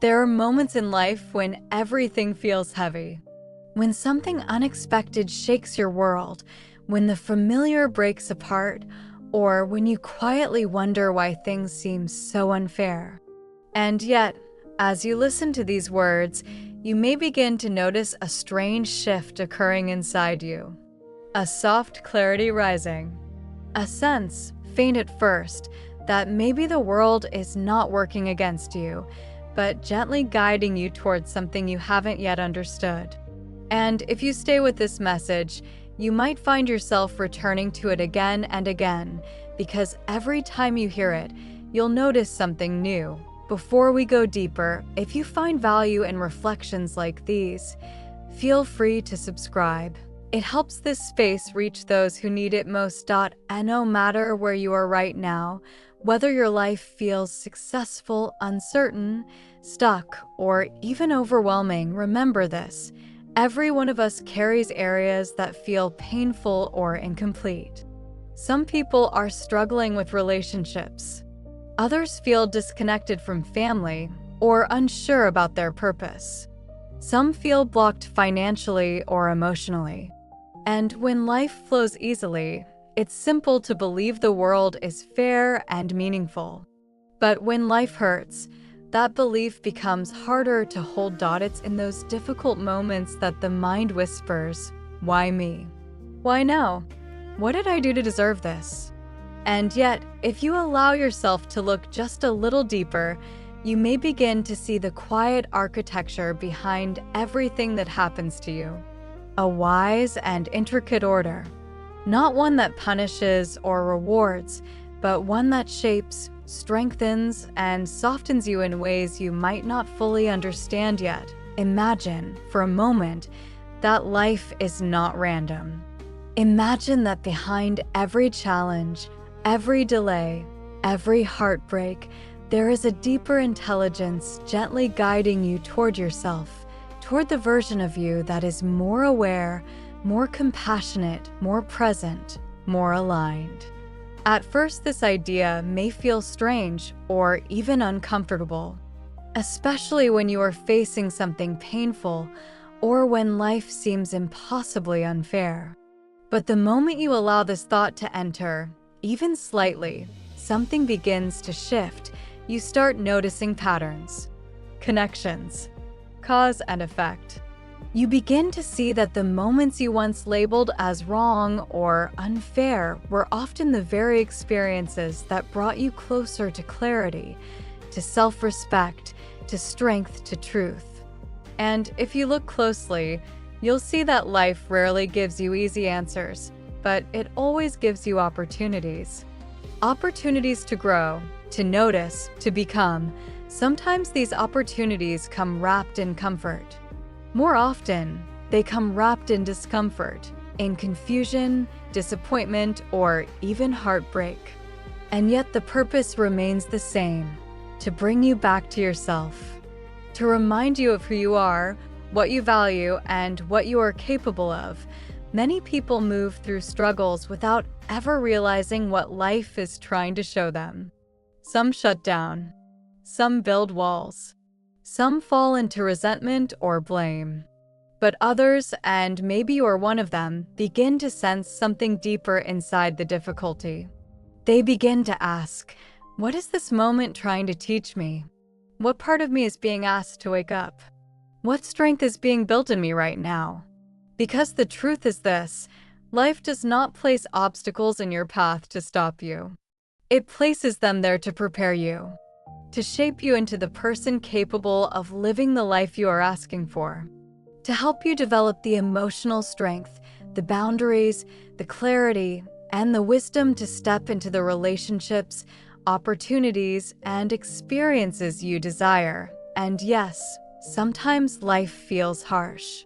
There are moments in life when everything feels heavy, when something unexpected shakes your world, when the familiar breaks apart, or when you quietly wonder why things seem so unfair. And yet, as you listen to these words, you may begin to notice a strange shift occurring inside you. A soft clarity rising. A sense, faint at first, that maybe the world is not working against you, but gently guiding you towards something you haven't yet understood. And if you stay with this message, you might find yourself returning to it again and again, because every time you hear it, you'll notice something new. Before we go deeper, if you find value in reflections like these, feel free to subscribe. It helps this space reach those who need it most. And no matter where you are right now, whether your life feels successful, uncertain, stuck, or even overwhelming, remember this. Every one of us carries areas that feel painful or incomplete. Some people are struggling with relationships. Others feel disconnected from family or unsure about their purpose. Some feel blocked financially or emotionally. And when life flows easily, it's simple to believe the world is fair and meaningful. But when life hurts, that belief becomes harder to hold. It's in those difficult moments that the mind whispers, "Why me? Why now? What did I do to deserve this?" And yet, if you allow yourself to look just a little deeper, you may begin to see the quiet architecture behind everything that happens to you. A wise and intricate order. Not one that punishes or rewards, but one that shapes, strengthens, and softens you in ways you might not fully understand yet. Imagine, for a moment, that life is not random. Imagine that behind every challenge, every delay, every heartbreak, there is a deeper intelligence gently guiding you toward yourself, toward the version of you that is more aware, more compassionate, more present, more aligned. At first, this idea may feel strange or even uncomfortable, especially when you are facing something painful or when life seems impossibly unfair. But the moment you allow this thought to enter, even slightly, something begins to shift. You start noticing patterns, connections, cause and effect. You begin to see that the moments you once labeled as wrong or unfair were often the very experiences that brought you closer to clarity, to self-respect, to strength, to truth. And if you look closely, you'll see that life rarely gives you easy answers, but it always gives you opportunities. Opportunities to grow, to notice, to become. Sometimes these opportunities come wrapped in comfort. More often, they come wrapped in discomfort, in confusion, disappointment, or even heartbreak. And yet the purpose remains the same, to bring you back to yourself, to remind you of who you are, what you value, and what you are capable of. Many people move through struggles without ever realizing what life is trying to show them. Some shut down. Some build walls. Some fall into resentment or blame. But others, and maybe you're one of them, begin to sense something deeper inside the difficulty. They begin to ask, what is this moment trying to teach me? What part of me is being asked to wake up? What strength is being built in me right now? Because the truth is this, life does not place obstacles in your path to stop you. It places them there to prepare you, to shape you into the person capable of living the life you are asking for, to help you develop the emotional strength, the boundaries, the clarity, and the wisdom to step into the relationships, opportunities, and experiences you desire. And yes, sometimes life feels harsh.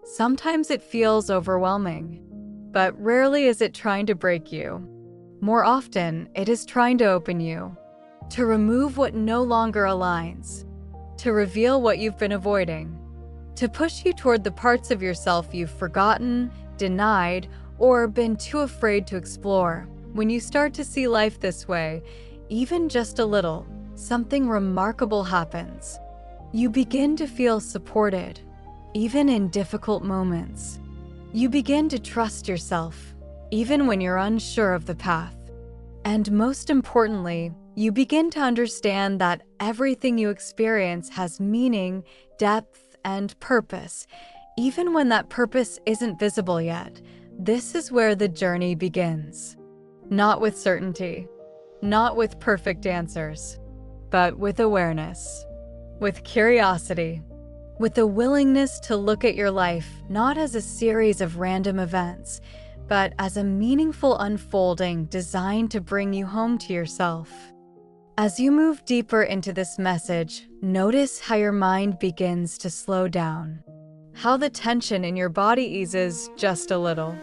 Sometimes it feels overwhelming. But rarely is it trying to break you. More often, it is trying to open you, to remove what no longer aligns, to reveal what you've been avoiding, to push you toward the parts of yourself you've forgotten, denied, or been too afraid to explore. When you start to see life this way, even just a little, something remarkable happens. You begin to feel supported, even in difficult moments. You begin to trust yourself, even when you're unsure of the path. And most importantly, you begin to understand that everything you experience has meaning, depth, and purpose, even when that purpose isn't visible yet. This is where the journey begins. Not with certainty, not with perfect answers, but with awareness, with curiosity, with the willingness to look at your life not as a series of random events, but as a meaningful unfolding designed to bring you home to yourself. As you move deeper into this message, notice how your mind begins to slow down, how the tension in your body eases just a little,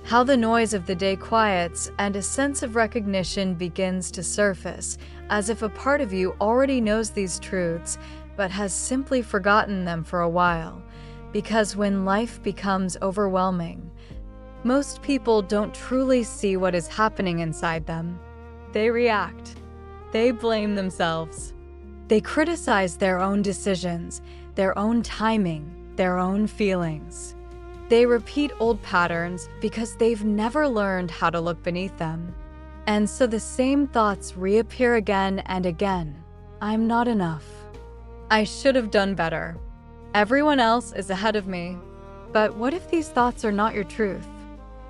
how the noise of the day quiets and a sense of recognition begins to surface, as if a part of you already knows these truths but has simply forgotten them for a while. Because when life becomes overwhelming, most people don't truly see what is happening inside them. They react. They blame themselves. They criticize their own decisions, their own timing, their own feelings. They repeat old patterns because they've never learned how to look beneath them. And so the same thoughts reappear again and again. I'm not enough. I should have done better. Everyone else is ahead of me. But what if these thoughts are not your truth?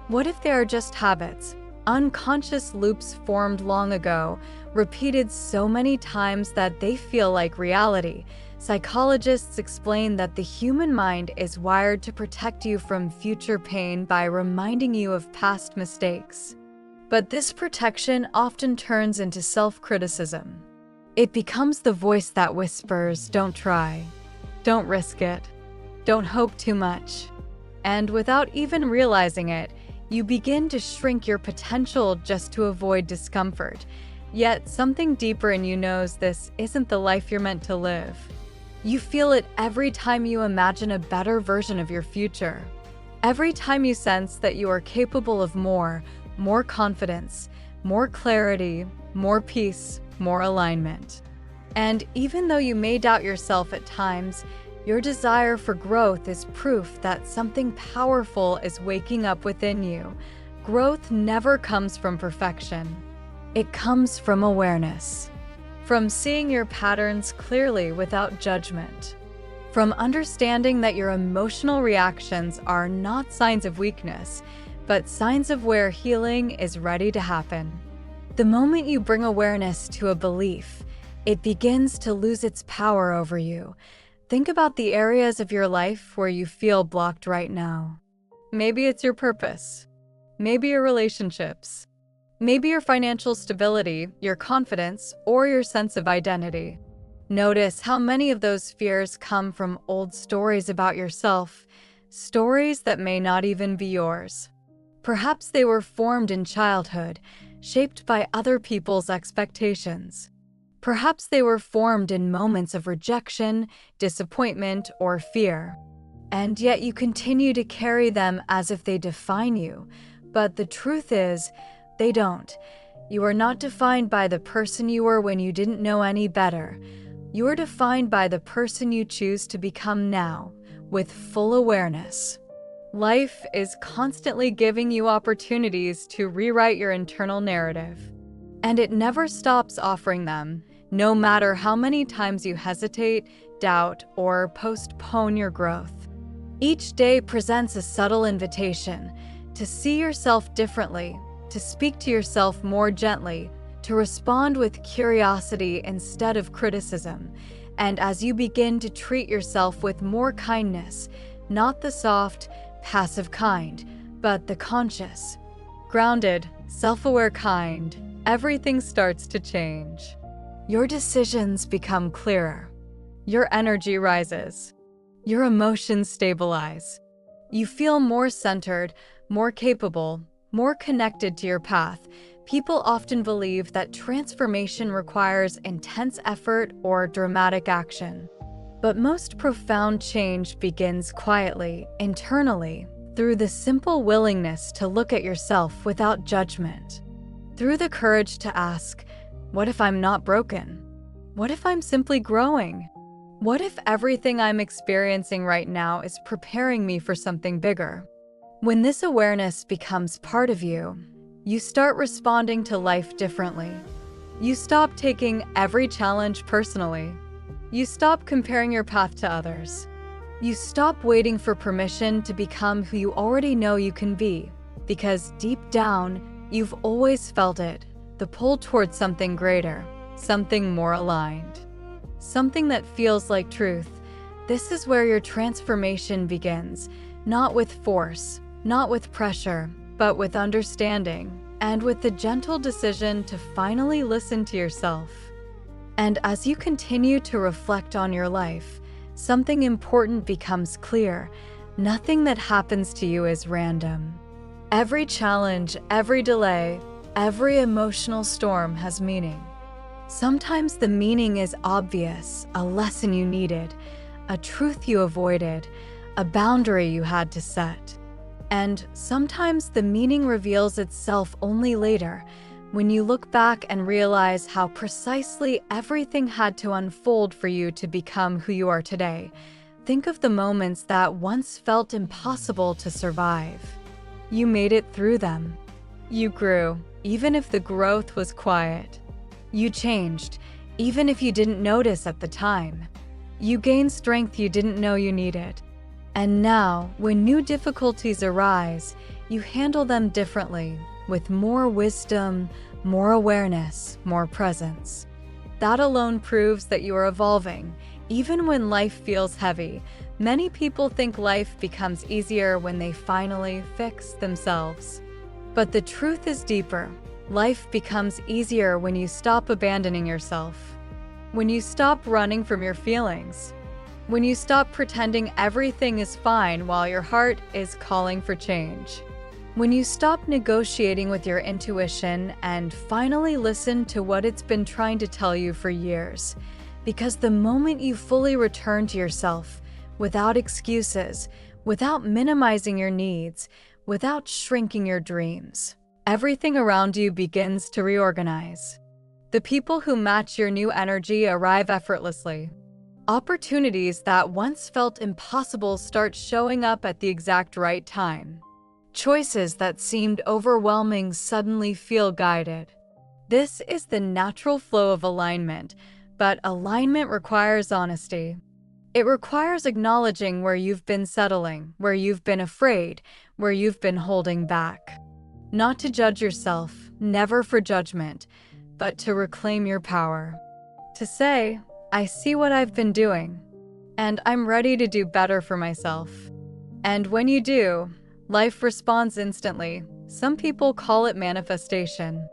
What if they are just habits, unconscious loops formed long ago, repeated so many times that they feel like reality? Psychologists explain that the human mind is wired to protect you from future pain by reminding you of past mistakes. But this protection often turns into self-criticism. It becomes the voice that whispers, "Don't try. Don't risk it. Don't hope too much." And without even realizing it, you begin to shrink your potential just to avoid discomfort. Yet something deeper in you knows this isn't the life you're meant to live. You feel it every time you imagine a better version of your future. Every time you sense that you are capable of more confidence, more clarity, more peace, more alignment. And even though you may doubt yourself at times, your desire for growth is proof that something powerful is waking up within you. Growth never comes from perfection. It comes from awareness, from seeing your patterns clearly without judgment, from understanding that your emotional reactions are not signs of weakness, but signs of where healing is ready to happen. The moment you bring awareness to a belief, it begins to lose its power over you. Think about the areas of your life where you feel blocked right now. Maybe it's your purpose. Maybe your relationships. Maybe your financial stability, your confidence, or your sense of identity. Notice how many of those fears come from old stories about yourself, stories that may not even be yours. Perhaps they were formed in childhood, shaped by other people's expectations. Perhaps they were formed in moments of rejection, disappointment, or fear. And yet you continue to carry them as if they define you. But the truth is, they don't. You are not defined by the person you were when you didn't know any better. You are defined by the person you choose to become now, with full awareness. Life is constantly giving you opportunities to rewrite your internal narrative. And it never stops offering them, no matter how many times you hesitate, doubt, or postpone your growth. Each day presents a subtle invitation to see yourself differently, to speak to yourself more gently, to respond with curiosity instead of criticism. And as you begin to treat yourself with more kindness, not the soft, passive kind, but the conscious, grounded, self-aware kind, everything starts to change. Your decisions become clearer. Your energy rises. Your emotions stabilize. You feel more centered, more capable, more connected to your path. People often believe that transformation requires intense effort or dramatic action. But most profound change begins quietly, internally, through the simple willingness to look at yourself without judgment. Through the courage to ask, what if I'm not broken? What if I'm simply growing? What if everything I'm experiencing right now is preparing me for something bigger? When this awareness becomes part of you, you start responding to life differently. You stop taking every challenge personally. You stop comparing your path to others. You stop waiting for permission to become who you already know you can be, because deep down, you've always felt it, the pull towards something greater, something more aligned, something that feels like truth. This is where your transformation begins, not with force, not with pressure, but with understanding, and with the gentle decision to finally listen to yourself. And as you continue to reflect on your life, something important becomes clear. Nothing that happens to you is random. Every challenge, every delay, every emotional storm has meaning. Sometimes the meaning is obvious, a lesson you needed, a truth you avoided, a boundary you had to set. And sometimes the meaning reveals itself only later, when you look back and realize how precisely everything had to unfold for you to become who you are today. Think of the moments that once felt impossible to survive. You made it through them. You grew, even if the growth was quiet. You changed, even if you didn't notice at the time. You gained strength you didn't know you needed. And now, when new difficulties arise, you handle them differently, with more wisdom, more awareness, more presence. That alone proves that you are evolving, even when life feels heavy. Many people think life becomes easier when they finally fix themselves. But the truth is deeper. Life becomes easier when you stop abandoning yourself, when you stop running from your feelings, when you stop pretending everything is fine while your heart is calling for change. When you stop negotiating with your intuition and finally listen to what it's been trying to tell you for years. Because the moment you fully return to yourself, without excuses, without minimizing your needs, without shrinking your dreams, everything around you begins to reorganize. The people who match your new energy arrive effortlessly. Opportunities that once felt impossible start showing up at the exact right time. Choices that seemed overwhelming suddenly feel guided. This is the natural flow of alignment, but alignment requires honesty. It requires acknowledging where you've been settling, where you've been afraid, where you've been holding back. Not to judge yourself, never for judgment, but to reclaim your power. To say, I see what I've been doing, and I'm ready to do better for myself. And when you do, life responds instantly. Some people call it manifestation.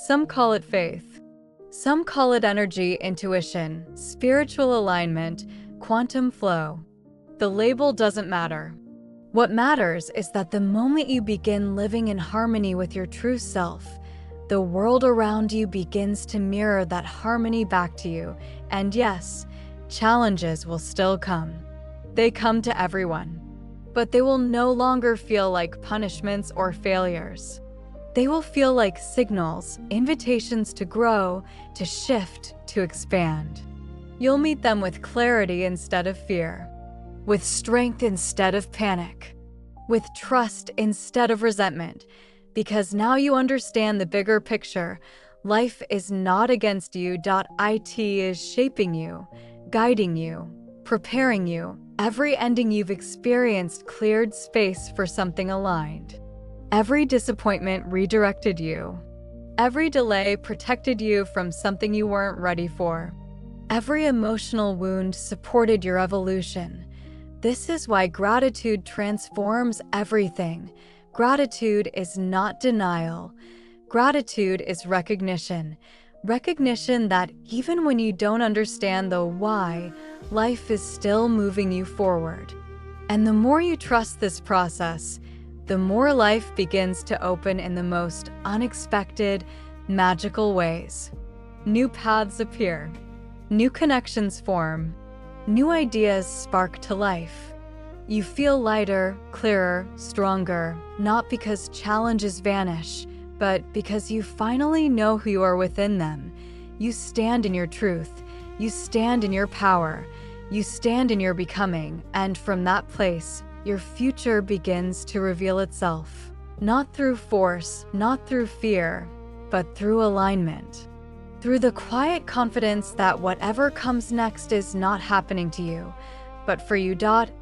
Some call it faith. Some call it energy, intuition, spiritual alignment, quantum flow. The label doesn't matter. What matters is that the moment you begin living in harmony with your true self, the world around you begins to mirror that harmony back to you. And yes, challenges will still come. They come to everyone. But they will no longer feel like punishments or failures. They will feel like signals, invitations to grow, to shift, to expand. You'll meet them with clarity instead of fear, with strength instead of panic, with trust instead of resentment, because now you understand the bigger picture. Life is not against you. It is shaping you, guiding you, preparing you. Every ending you've experienced cleared space for something aligned. Every disappointment redirected you. Every delay protected you from something you weren't ready for. Every emotional wound supported your evolution. This is why gratitude transforms everything. Gratitude is not denial. Gratitude is recognition. Recognition that even when you don't understand the why, life is still moving you forward. And the more you trust this process, the more life begins to open in the most unexpected, magical ways. New paths appear. New connections form. New ideas spark to life. You feel lighter, clearer, stronger, not because challenges vanish, but because you finally know who you are within them. You stand in your truth. You stand in your power. You stand in your becoming, and from that place, your future begins to reveal itself. Not through force, not through fear, but through alignment. Through the quiet confidence that whatever comes next is not happening to you, but for you.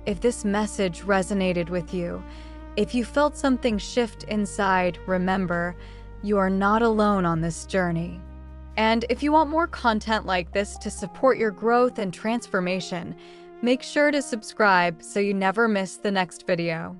If this message resonated with you, if you felt something shift inside, remember, you are not alone on this journey. And if you want more content like this to support your growth and transformation, make sure to subscribe so you never miss the next video.